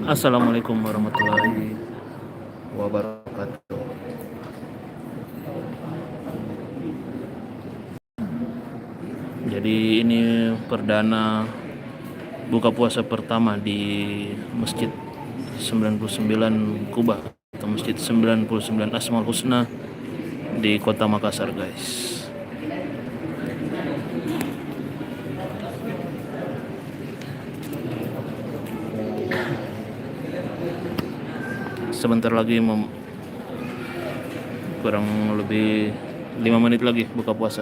Assalamualaikum warahmatullahi wabarakatuh. Jadi ini perdana buka puasa pertama di Masjid 99 Kubah atau Masjid 99 Asmaul Husna di Kota Makassar, guys. Sebentar lagi kurang lebih 5 menit lagi buka puasa.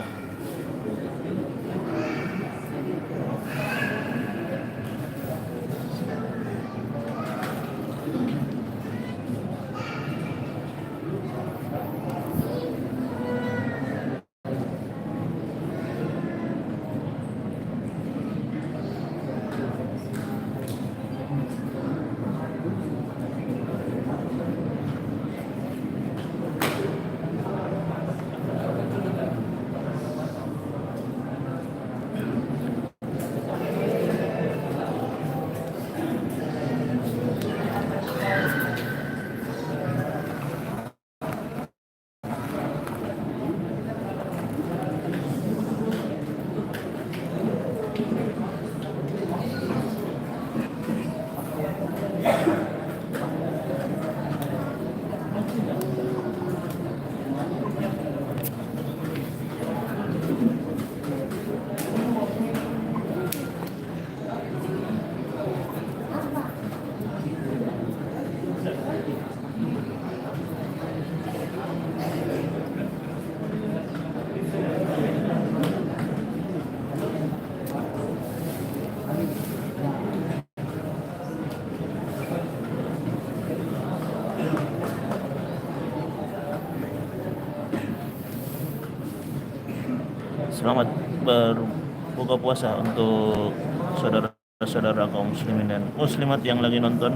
Selamat berbuka puasa untuk saudara-saudara kaum muslimin dan muslimat yang lagi nonton.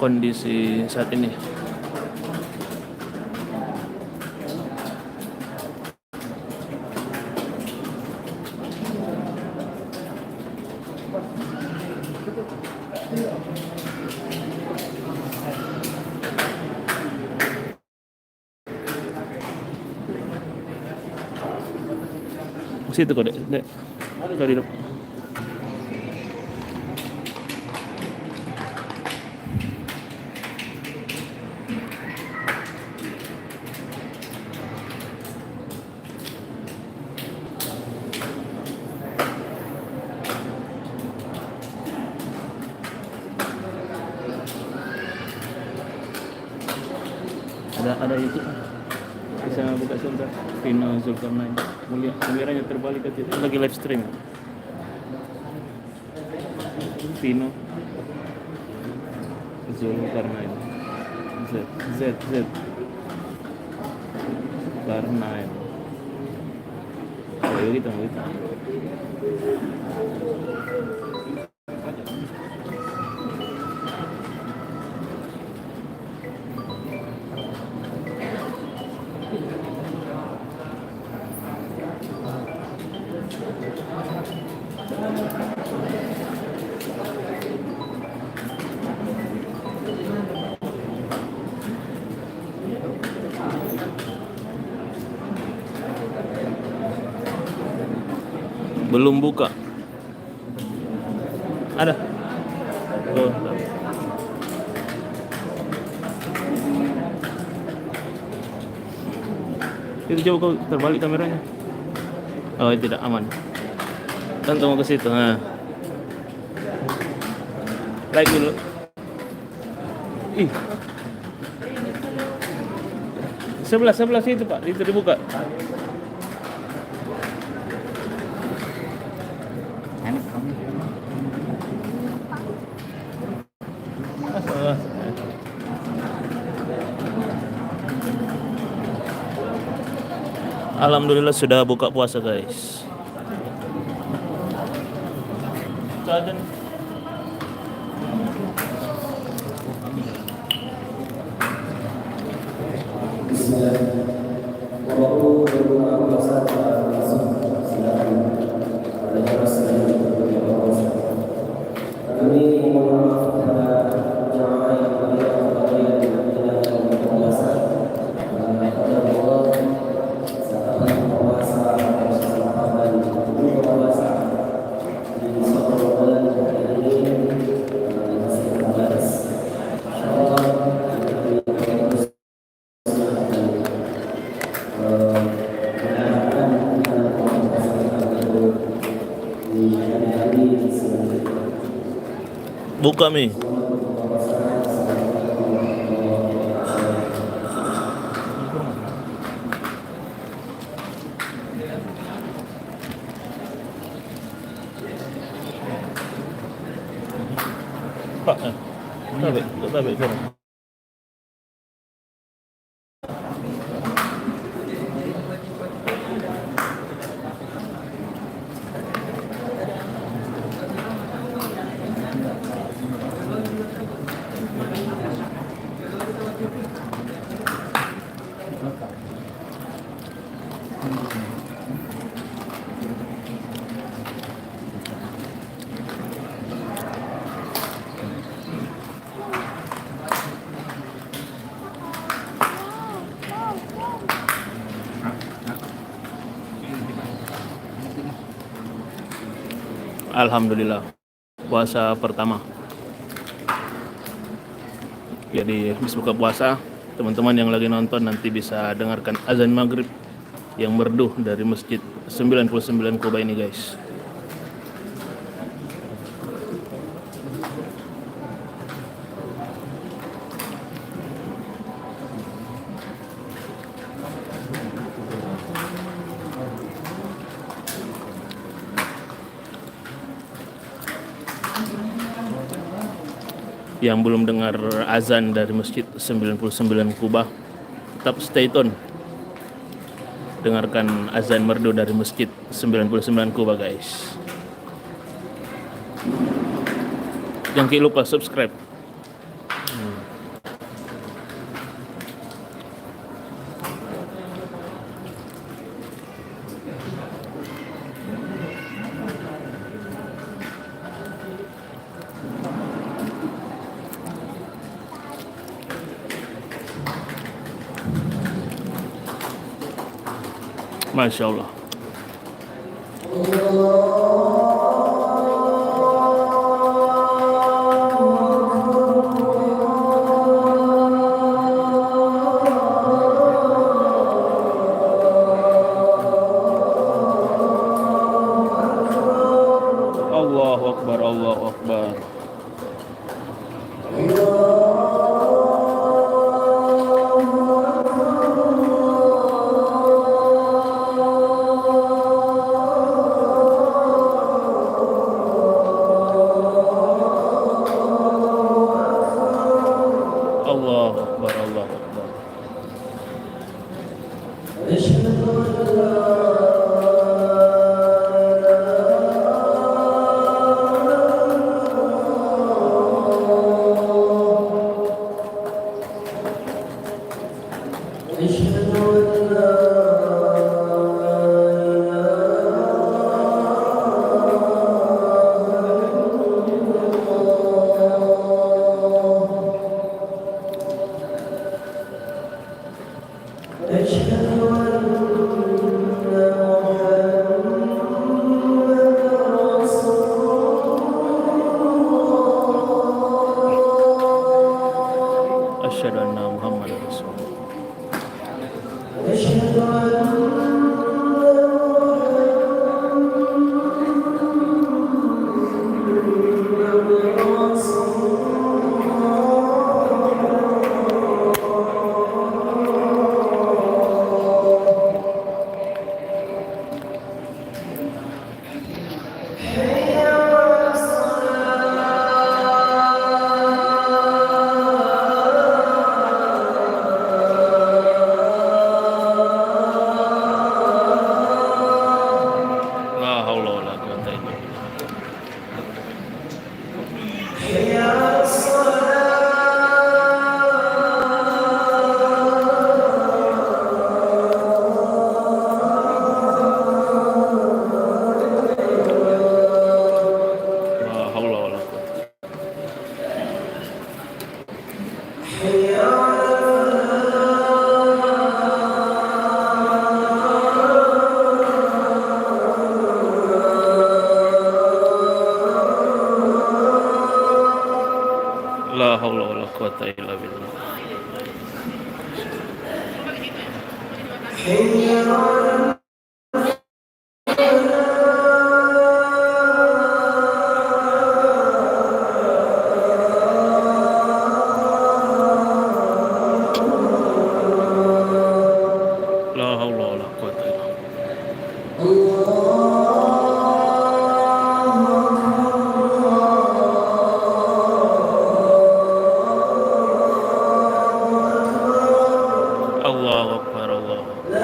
kondisi saat ini. Situ kok, Dek. Dari depan. Ada itu bisa buka sebentar. Vino Zulkarnain, mulia kameranya terbalik aja, lagi live stream. Vino Zulkarnain, Z Zulkarnain. Ayo kita. Belum buka. Ada. Oh. Itu coba kau terbalik kameranya. Oh, tidak aman. Kan tunggu ke situ. Nah. Like dulu. Ih. Sebelah situ, Pak. Itu dibuka. Alhamdulillah sudah buka puasa, guys. Buka Mi. Pak, tabe. Alhamdulillah puasa pertama. Jadi habis buka puasa, teman-teman yang lagi nonton nanti bisa dengarkan azan maghrib yang merdu dari Masjid 99 Kuba ini, guys. Yang belum dengar azan dari Masjid 99 Kuba, tetap stay tune. Dengarkan azan merdu dari Masjid 99 Kuba, guys. Jangan lupa subscribe. Masya Allah. Allahu Akbar, Allahu Akbar. Allahu Akbar, Allahu Akbar. Asyhadu anna Muhammadar Rasulullah. La haula wala quwwata illa billah. La haula wala quwwata. La haula wala quwwata illa billah. La haula wala quwwata illa billah. Allahu Akbar, Allahu Akbar.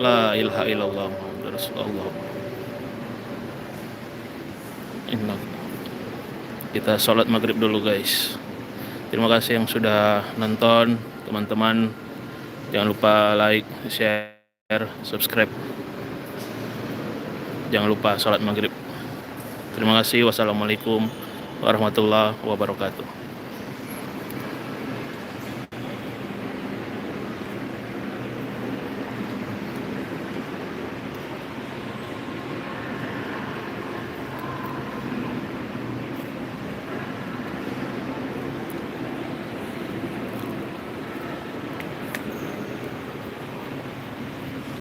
La ilaha illallah Muhammadur Rasulullah. Inna. Kita sholat maghrib dulu guys. Terima kasih yang sudah nonton teman-teman. Jangan lupa like, share, subscribe. Jangan lupa sholat maghrib. Terima kasih. Wassalamualaikum warahmatullahi wabarakatuh.